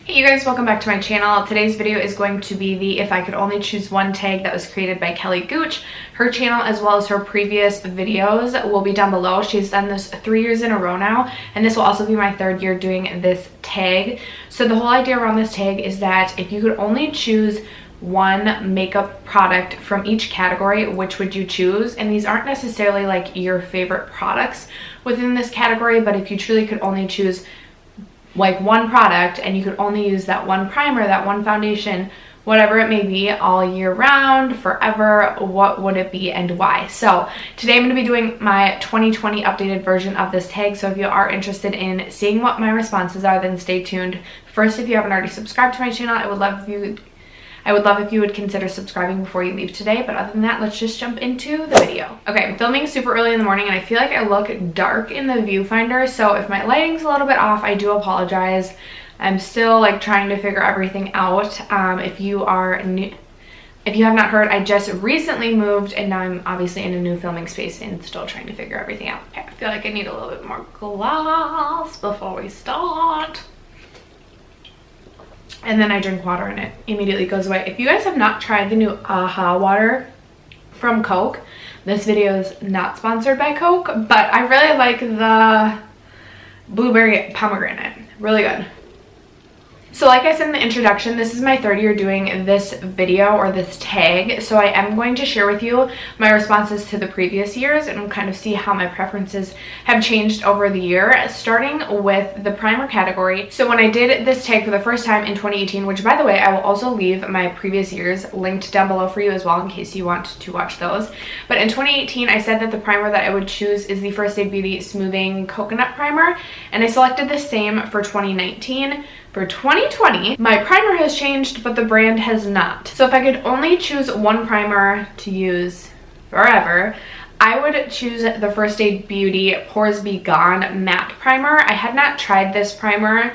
Hey you guys, welcome back to my channel. Today's video is going to be the if I could only choose one tag that was created by Kelly Gooch. Her channel as well as her previous videos will be down below. She's done this 3 years in a row now, and this will also be my third year doing this tag. So the whole idea around this tag is that if you could only choose one makeup product from each category, which would you choose? And these aren't necessarily like your favorite products within this category, but if you truly could only choose like one product and you could only use that one primer, that one foundation, whatever it may be, all year round, forever, what would it be and why? So today I'm going to be doing my 2020 updated version of this tag. So if you are interested in seeing what my responses are, then stay tuned. First, if you haven't already subscribed to my channel, I would love if you would consider subscribing before you leave today. But other than that, let's just jump into the video. Okay, I'm filming super early in the morning and I feel like I look dark in the viewfinder. So if my lighting's a little bit off, I do apologize. I'm still like trying to figure everything out. If you have not heard, I just recently moved and now I'm obviously in a new filming space and still trying to figure everything out. Okay, I feel like I need a little bit more glass before we start. And then I drink water and it immediately goes away. If you guys have not tried the new AHA water from Coke, this video is not sponsored by Coke, but I really like the blueberry pomegranate. Really good. So like I said in the introduction, this is my third year doing this video or this tag. So I am going to share with you my responses to the previous years and kind of see how my preferences have changed over the year, starting with the primer category. So when I did this tag for the first time in 2018, which by the way, I will also leave my previous years linked down below for you as well in case you want to watch those. But in 2018, I said that the primer that I would choose is the First Aid Beauty Smoothing Coconut Primer, and I selected the same for 2019. For 2020, my primer has changed, but the brand has not. So if I could only choose one primer to use forever, I would choose the First Aid Beauty Pores Be Gone Matte Primer. I had not tried this primer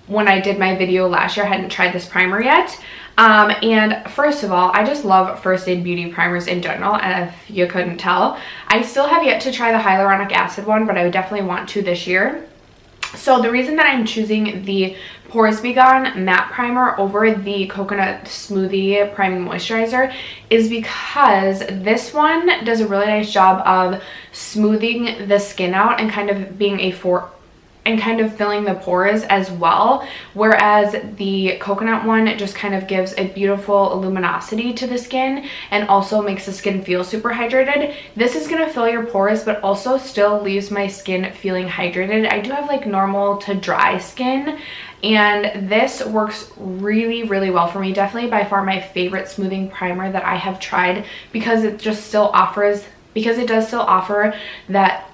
when I did my video last year. I hadn't tried this primer yet. And first of all, I just love First Aid Beauty primers in general, and if you couldn't tell. I still have yet to try the hyaluronic acid one, but I would definitely want to this year. So the reason that I'm choosing the Pores Be Gone Matte Primer over the Coconut Smoothie Priming Moisturizer is because this one does a really nice job of smoothing the skin out and kind of being filling the pores as well, whereas the coconut one just kind of gives a beautiful luminosity to the skin and also makes the skin feel super hydrated. This is going to fill your pores but also still leaves my skin feeling hydrated. I do have like normal to dry skin, and this works really well for me. Definitely by far my favorite smoothing primer that I have tried because it does still offer that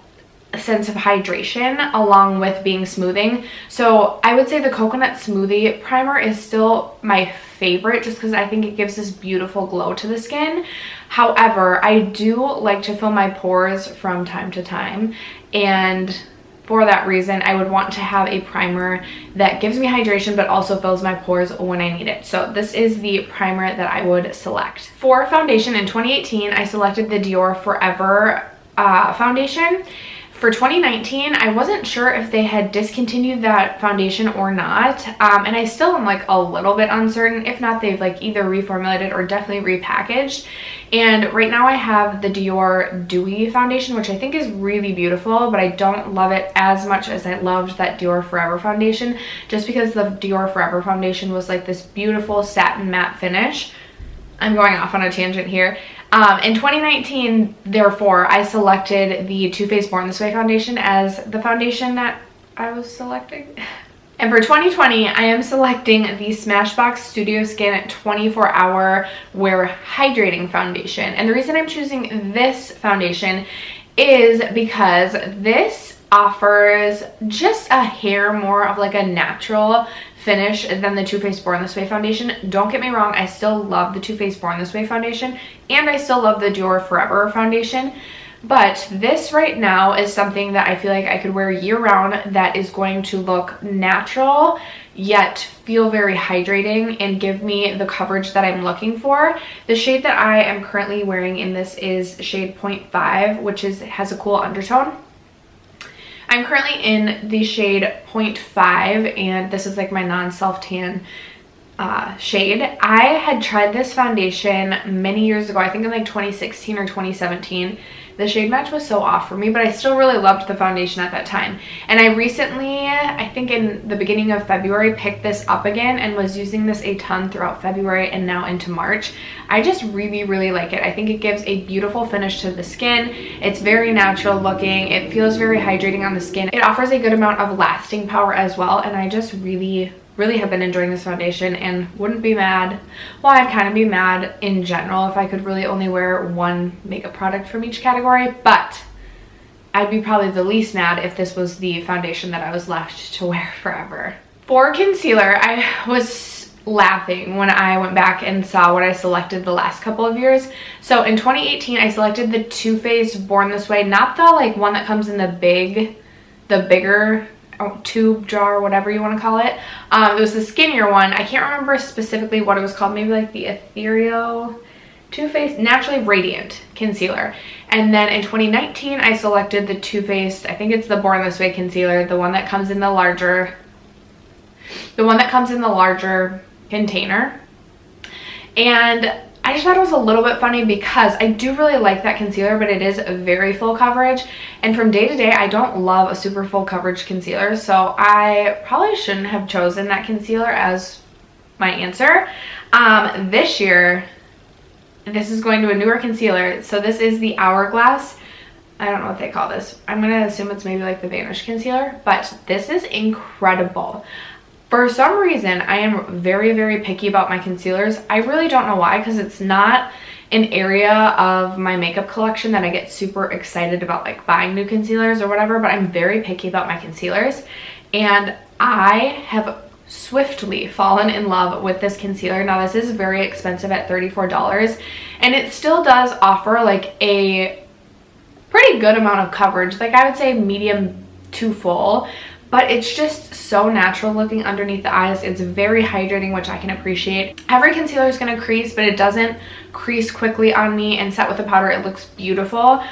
sense of hydration along with being smoothing. So I would say the Coconut Smoothie Primer is still my favorite just because I think it gives this beautiful glow to the skin. However, I do like to fill my pores from time to time, and for that reason I would want to have a primer that gives me hydration but also fills my pores when I need it. So this is the primer that I would select. For foundation in 2018, I selected the Dior Forever foundation. For 2019, I wasn't sure if they had discontinued that foundation or not, and I still am like a little bit uncertain. If not, they've like either reformulated or definitely repackaged. And right now I have the Dior Dewy foundation, which I think is really beautiful, but I don't love it as much as I loved that Dior Forever foundation, just because the Dior Forever foundation was like this beautiful satin matte finish. I'm going off on a tangent here. In 2019, therefore, I selected the Too Faced Born This Way foundation as the foundation that I was selecting. And for 2020, I am selecting the Smashbox Studio Skin 24-Hour Wear Hydrating Foundation. And the reason I'm choosing this foundation is because this offers just a hair more of like a natural finish than the Too Faced Born This Way foundation. Don't get me wrong, I still love the Too Faced Born This Way foundation and I still love the Dior Forever foundation, but this right now is something that I feel like I could wear year round that is going to look natural yet feel very hydrating and give me the coverage that I'm looking for. The shade that I am currently wearing in this is shade 0.5, which has a cool undertone. I'm currently in the shade 0.5, and this is like my non-self tan shade. I had tried this foundation many years ago, I think in like 2016 or 2017. The shade match was so off for me, but I still really loved the foundation at that time. And I recently, I think in the beginning of February, picked this up again and was using this a ton throughout February and now into March. I just really like it. I think it gives a beautiful finish to the skin. It's very natural looking. It feels very hydrating on the skin. It offers a good amount of lasting power as well, and I just really have been enjoying this foundation and wouldn't be mad. Well, I'd kind of be mad in general if I could really only wear one makeup product from each category, but I'd be probably the least mad if this was the foundation that I was left to wear forever. For concealer, I was laughing when I went back and saw what I selected the last couple of years. So in 2018, I selected the Too Faced Born This Way, not the like one that comes in the bigger tube jar, whatever you want to call it. It was the skinnier one. I can't remember specifically what it was called, maybe like the Ethereal Too Faced Naturally Radiant concealer. And then in 2019 I selected the Too Faced, I think it's the Born This Way concealer, the one that comes in the larger container. And I just thought it was a little bit funny because I do really like that concealer, but it is very full coverage. And from day to day, I don't love a super full coverage concealer. So I probably shouldn't have chosen that concealer as my answer. This year, this is going to a newer concealer. So this is the Hourglass. I don't know what they call this. I'm going to assume it's maybe like the Vanish concealer, but this is incredible. For some reason, I am very picky about my concealers. I really don't know why, because it's not an area of my makeup collection that I get super excited about like buying new concealers or whatever, but I'm very picky about my concealers. And I have swiftly fallen in love with this concealer. Now this is very expensive at $34, and it still does offer like a pretty good amount of coverage. Like I would say medium to full. But it's just so natural looking underneath the eyes. It's very hydrating, which I can appreciate. Every concealer is going to crease, but it doesn't crease quickly on me, and set with the powder, it looks beautiful.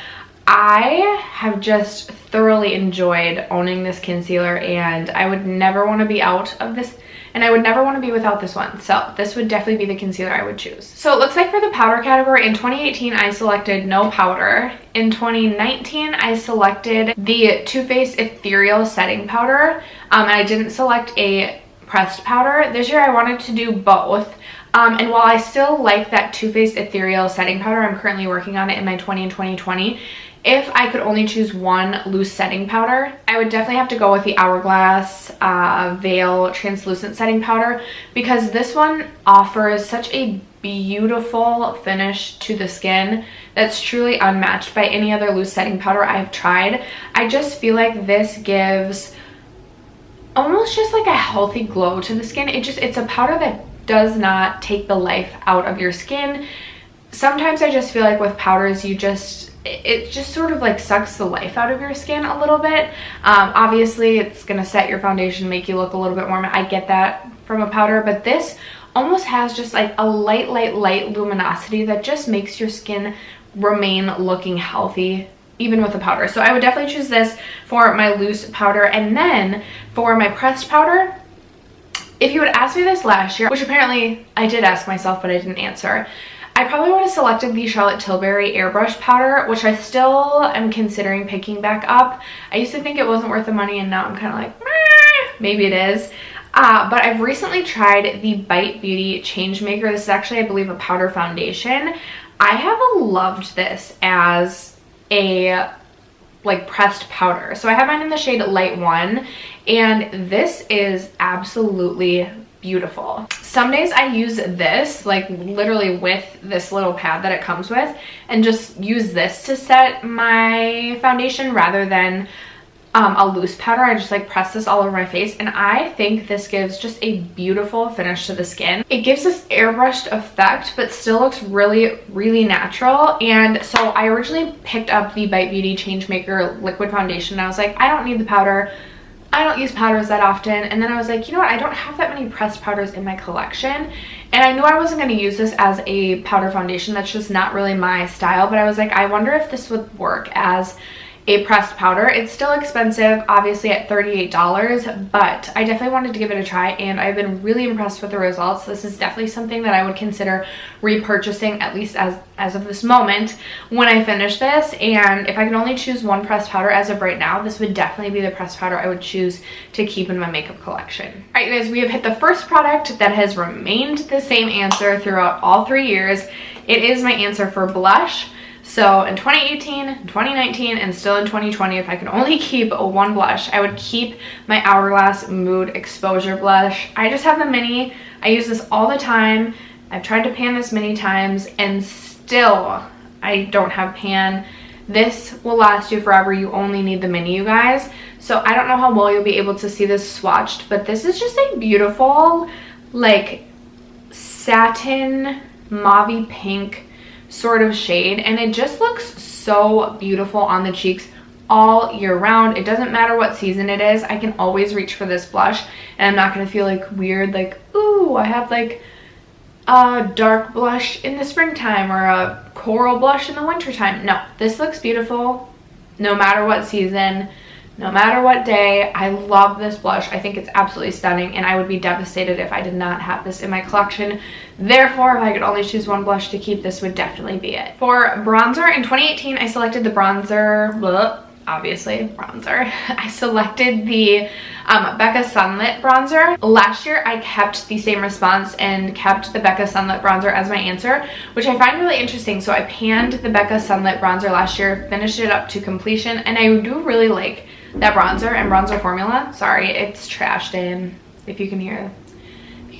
I have just thoroughly enjoyed owning this concealer, and I would never want to be out of this, and I would never want to be without this one. So this would definitely be the concealer I would choose. So it looks like for the powder category, in 2018, I selected no powder. In 2019, I selected the Too Faced Ethereal Setting Powder, and I didn't select a pressed powder. This year, I wanted to do both. And while I still like that Too Faced Ethereal Setting Powder, I'm currently working on it in my 20 and 2020. If I could only choose one loose setting powder, I would definitely have to go with the Hourglass Veil Translucent Setting Powder, because this one offers such a beautiful finish to the skin that's truly unmatched by any other loose setting powder I've tried. I just feel like this gives almost just like a healthy glow to the skin. It's a powder that does not take the life out of your skin. Sometimes I just feel like with powders, it just sort of like sucks the life out of your skin a little bit. Obviously it's gonna set your foundation, make you look a little bit warm. I get that from a powder, but this almost has just like a light luminosity that just makes your skin remain looking healthy even with the powder. So I would definitely choose this for my loose powder. And then for my pressed powder, if you had asked me this last year, which apparently I did ask myself but I didn't answer, I probably would have selected the Charlotte Tilbury Airbrush Powder, which I still am considering picking back up. I used to think it wasn't worth the money, and now I'm kind of like, maybe it is. But I've recently tried the Bite Beauty Changemaker. This is actually, I believe, a powder foundation. I have loved this as a like pressed powder. So I have mine in the shade Light 1, and this is absolutely beautiful. Some days I use this like literally with this little pad that it comes with, and just use this to set my foundation rather than a loose powder. I just like press this all over my face, and I think this gives just a beautiful finish to the skin. It gives this airbrushed effect but still looks really natural. And so I originally picked up the Bite Beauty Changemaker liquid foundation, and I was like, I don't need the powder. I don't use powders that often. And then I was like, you know what, I don't have that many pressed powders in my collection, and I knew I wasn't going to use this as a powder foundation. That's just not really my style. But I was like, I wonder if this would work as a pressed powder. It's still expensive, obviously at $38, but I definitely wanted to give it a try, and I've been really impressed with the results. This is definitely something that I would consider repurchasing, at least as of this moment, when I finish this. And if I could only choose one pressed powder as of right now, this would definitely be the pressed powder I would choose to keep in my makeup collection. All right, guys, we have hit the first product that has remained the same answer throughout all 3 years. It is my answer for blush. So in 2018, 2019, and still in 2020, if I could only keep one blush, I would keep my Hourglass Mood Exposure Blush. I just have the mini. I use this all the time. I've tried to pan this many times, and still I don't have pan. This will last you forever. You only need the mini, you guys. So I don't know how well you'll be able to see this swatched, but this is just a beautiful, like, satin mauve pink sort of shade, and it just looks so beautiful on the cheeks all year round. It doesn't matter what season it is. I can always reach for this blush, and I'm not gonna feel like weird, like, ooh, I have like a dark blush in the springtime or a coral blush in the wintertime. No, this looks beautiful no matter what season, no matter what day. I love this blush. I think it's absolutely stunning, and I would be devastated if I did not have this in my collection. Therefore, if I could only choose one blush to keep, this would definitely be it. For bronzer, in 2018, I selected the bronzer, obviously bronzer. I selected the Becca Sunlit bronzer. Last year, I kept the same response and kept the Becca Sunlit bronzer as my answer, which I find really interesting. So I panned the Becca Sunlit bronzer last year, finished it up to completion, and I do really like that bronzer and bronzer formula. Sorry, it's trash day, and if you can hear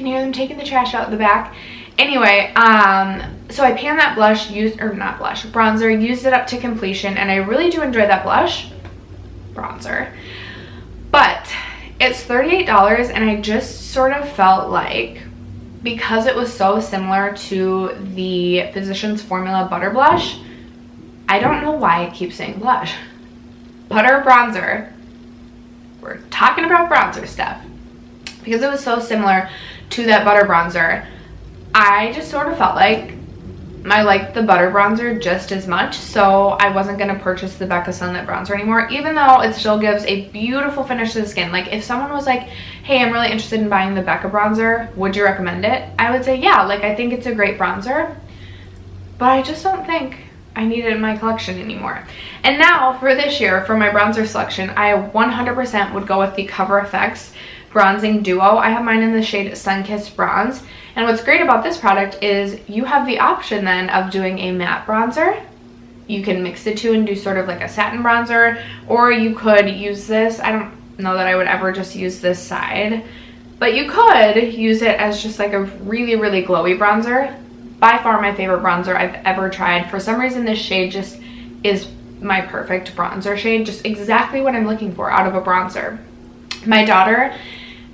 them taking the trash out the back. Anyway, so I panned that blush, bronzer, used it up to completion, and I really do enjoy that bronzer. But it's $38, and I just sort of felt like, because it was so similar to the Physicians Formula Butter Blush, I don't know why I keep saying blush. Butter bronzer. We're talking about bronzer stuff. Because it was so similar to that butter bronzer, I just sort of felt like I liked the butter bronzer just as much, so I wasn't going to purchase the Becca Sunlit bronzer anymore, even though it still gives a beautiful finish to the skin. Like, if someone was like, hey, I'm really interested in buying the Becca bronzer, would you recommend it? I would say, yeah, like, I think it's a great bronzer, but I just don't think I need it in my collection anymore. And now, for this year, for my bronzer selection, I 100% would go with the Cover FX Bronzing Duo. I have mine in the shade Sunkissed Bronze. And what's great about this product is you have the option then of doing a matte bronzer. You can mix the two and do sort of like a satin bronzer, or you could use this. I don't know that I would ever just use this side, but you could use it as just like a really, really glowy bronzer. By far my favorite bronzer I've ever tried. For some reason, this shade just is my perfect bronzer shade, just exactly what I'm looking for out of a bronzer. My daughter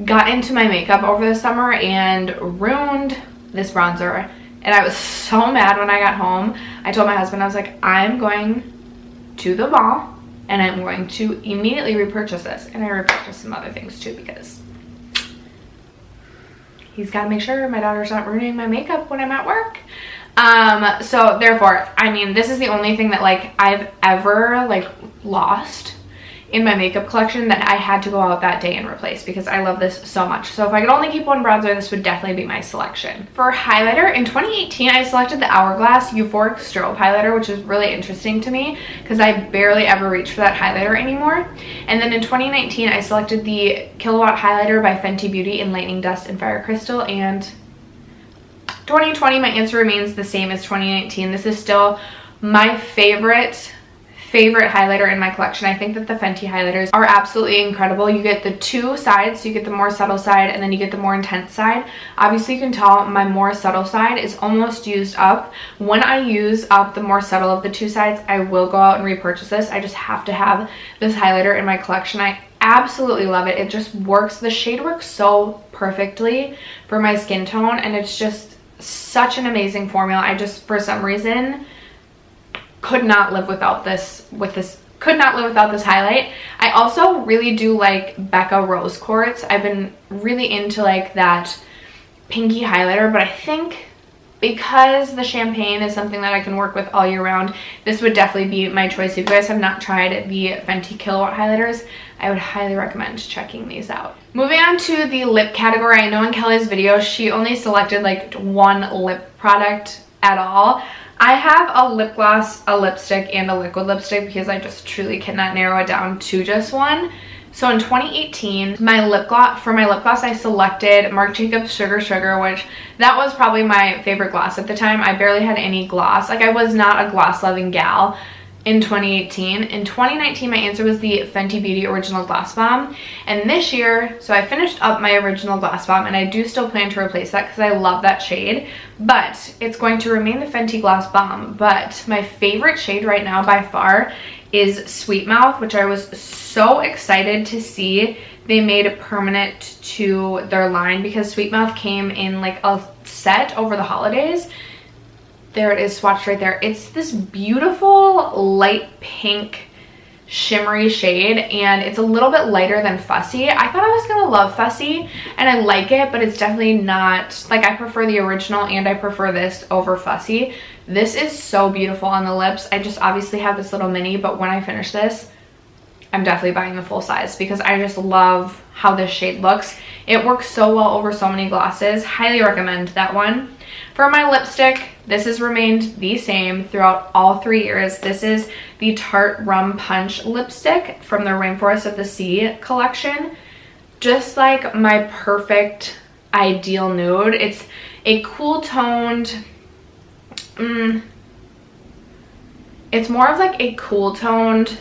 got into my makeup over the summer and ruined this bronzer, and I was so mad when I got home. I told my husband, I was like, I'm going to the mall and I'm going to immediately repurchase this. And I repurchased some other things too, because he's got to make sure my daughter's not ruining my makeup when I'm at work. So therefore, I mean, this is the only thing that like I've ever like lost in my makeup collection that I had to go out that day and replace, because I love this so much. So if I could only keep one bronzer, this would definitely be my selection. For highlighter, in 2018, I selected the Hourglass Euphoric Strobe Highlighter, which is really interesting to me because I barely ever reach for that highlighter anymore. And then in 2019, I selected the Killawatt Highlighter by Fenty Beauty in Lightning Dust and Fire Crystal. And 2020, my answer remains the same as 2019. This is still my favorite highlighter in my collection. I think that the Fenty highlighters are absolutely incredible. You get the two sides, so you get the more subtle side and then you get the more intense side. Obviously, you can tell my more subtle side is almost used up. When I use up the more subtle of the two sides, I will go out and repurchase this. I just have to have this highlighter in my collection. I absolutely love it. It just works. The shade works so perfectly for my skin tone, and it's just such an amazing formula. I just, for some reason, could not live without this highlight. I also really do like Becca Rose Quartz. I've been really into like that pinky highlighter, but I think because the champagne is something that I can work with all year round, this would definitely be my choice. If you guys have not tried the Fenty Kilowatt highlighters, I would highly recommend checking these out. Moving on to the lip category, I know in Kelly's video, she only selected like one lip product at all. I have a lip gloss, a lipstick, and a liquid lipstick because I just truly cannot narrow it down to just one. So in 2018, my lip gloss, I selected Marc Jacobs Sugar Sugar, which that was probably my favorite gloss at the time. I barely had any gloss. Like, I was not a gloss loving gal in 2018. In 2019, my answer was the Fenty Beauty Original Gloss Bomb. And this year, so I finished up my original Gloss Bomb, and I do still plan to replace that because I love that shade. But it's going to remain the Fenty Gloss Bomb. But my favorite shade right now by far is Sweet Mouth, which I was so excited to see they made permanent to their line, because Sweet Mouth came in like a set over the holidays. There it is, swatched right there. It's this beautiful light pink shimmery shade, and it's a little bit lighter than Fussy. I thought I was gonna love Fussy, and I like it, but it's definitely not, like, I prefer the original and I prefer this over Fussy. This is so beautiful on the lips. I just obviously have this little mini, but when I finish this, I'm definitely buying the full size because I just love how this shade looks. It works so well over so many glosses. Highly recommend that one. For my lipstick, this has remained the same throughout all 3 years. This is the Tarte Rum Punch lipstick from the Rainforest of the Sea collection. Just like my perfect ideal nude. It's a cool toned, it's more of like a cool toned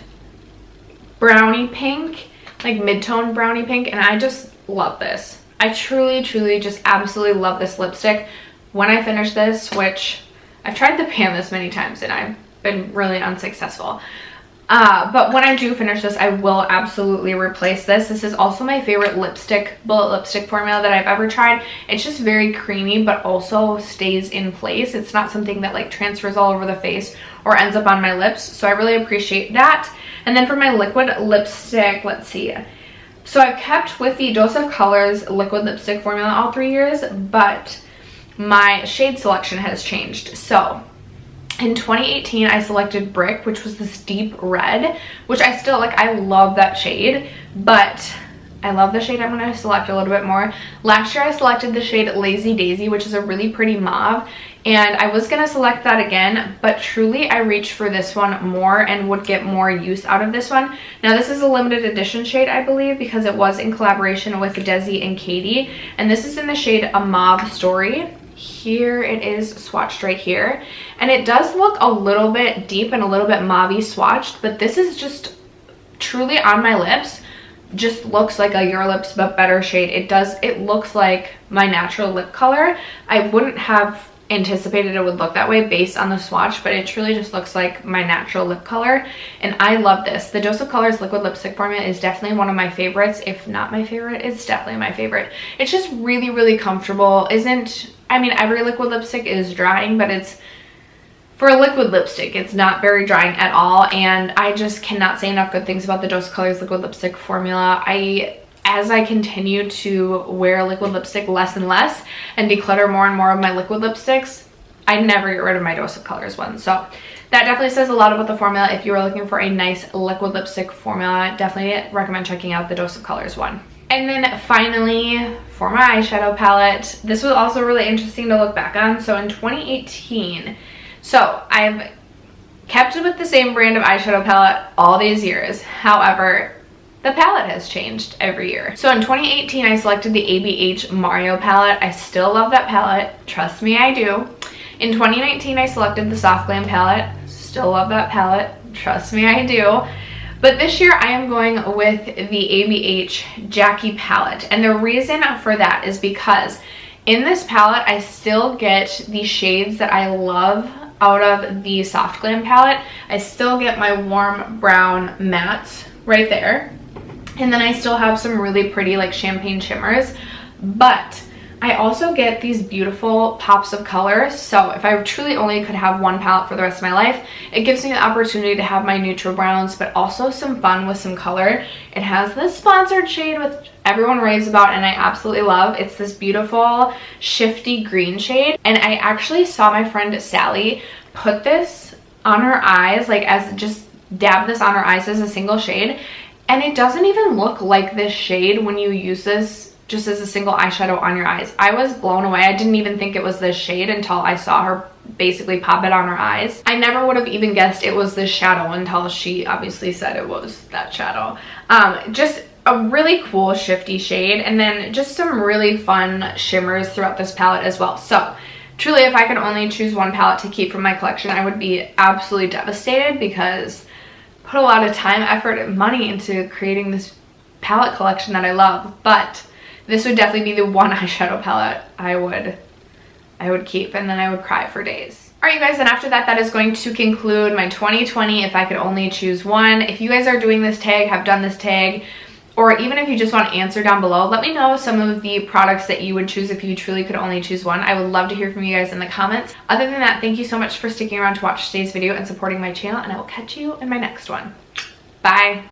brownie pink, like mid-tone brownie pink, and I just love this. I truly just absolutely love this lipstick. When I finish this, which I've tried to pan this many times and I've been really unsuccessful, but when I do finish this, I will absolutely replace this. This is also my favorite lipstick, bullet lipstick formula that I've ever tried. It's just very creamy, but also stays in place. It's not something that like transfers all over the face or ends up on my lips, so I really appreciate that. And then for my liquid lipstick, let's see. So I've kept with the Dose of Colors liquid lipstick formula all 3 years, but my shade selection has changed. So in 2018, I selected Brick, which was this deep red, which I still like. I love that shade, but I love the shade I'm going to select a little bit more. Last year, I selected the shade Lazy Daisy, which is a really pretty mauve, and I was going to select that again, but truly I reached for this one more and would get more use out of this one. Now, this is a limited edition shade, I believe, because it was in collaboration with Desi and Katie, and this is in the shade A Mauve Story. Here it is swatched right here, and it does look a little bit deep and a little bit mauve-y swatched, but this is just truly on my lips, just looks like a Your Lips but better shade. It looks like my natural lip color. I wouldn't have anticipated it would look that way based on the swatch, but it truly just looks like my natural lip color, and I love this. The Dose of Colors liquid lipstick formula is definitely one of my favorites. If not my favorite, it's definitely my favorite. It's just really comfortable. I mean, every liquid lipstick is drying, but it's, for a liquid lipstick, it's not very drying at all, and I just cannot say enough good things about the Dose of Colors liquid lipstick formula. As I continue to wear liquid lipstick less and less and declutter more and more of my liquid lipsticks, I never get rid of my Dose of Colors one. So that definitely says a lot about the formula. If you are looking for a nice liquid lipstick formula, definitely recommend checking out the Dose of Colors one. And then finally, for my eyeshadow palette, this was also really interesting to look back on. So in 2018, so I've kept with the same brand of eyeshadow palette all these years. However, the palette has changed every year. So in 2018, I selected the ABH Mario palette. I still love that palette. Trust me, I do. In 2019, I selected the Soft Glam palette. Still love that palette. Trust me, I do. But this year, I am going with the ABH Jackie palette. And the reason for that is because in this palette, I still get the shades that I love out of the Soft Glam palette. I still get my warm brown mattes right there. And then I still have some really pretty like champagne shimmers. But I also get these beautiful pops of color, so if I truly only could have one palette for the rest of my life, it gives me the opportunity to have my neutral browns, but also some fun with some color. It has this sponsored shade which everyone raves about and I absolutely love. It's this beautiful shifty green shade, and I actually saw my friend Sally put this on her eyes, like as just dab this on her eyes as a single shade, and it doesn't even look like this shade when you use this just as a single eyeshadow on your eyes. I was blown away. I didn't even think it was this shade until I saw her basically pop it on her eyes. I never would have even guessed it was this shadow until she obviously said it was that shadow. Just a really cool shifty shade, and then just some really fun shimmers throughout this palette as well. So truly, if I could only choose one palette to keep from my collection, I would be absolutely devastated because I put a lot of time, effort, and money into creating this palette collection that I love. But this would definitely be the one eyeshadow palette I would keep, and then I would cry for days. Alright, you guys, and after that, that is going to conclude my 2020 if I could only choose one. If you guys are doing this tag, have done this tag, or even if you just want to answer down below, let me know some of the products that you would choose if you truly could only choose one. I would love to hear from you guys in the comments. Other than that, thank you so much for sticking around to watch today's video and supporting my channel, and I will catch you in my next one. Bye!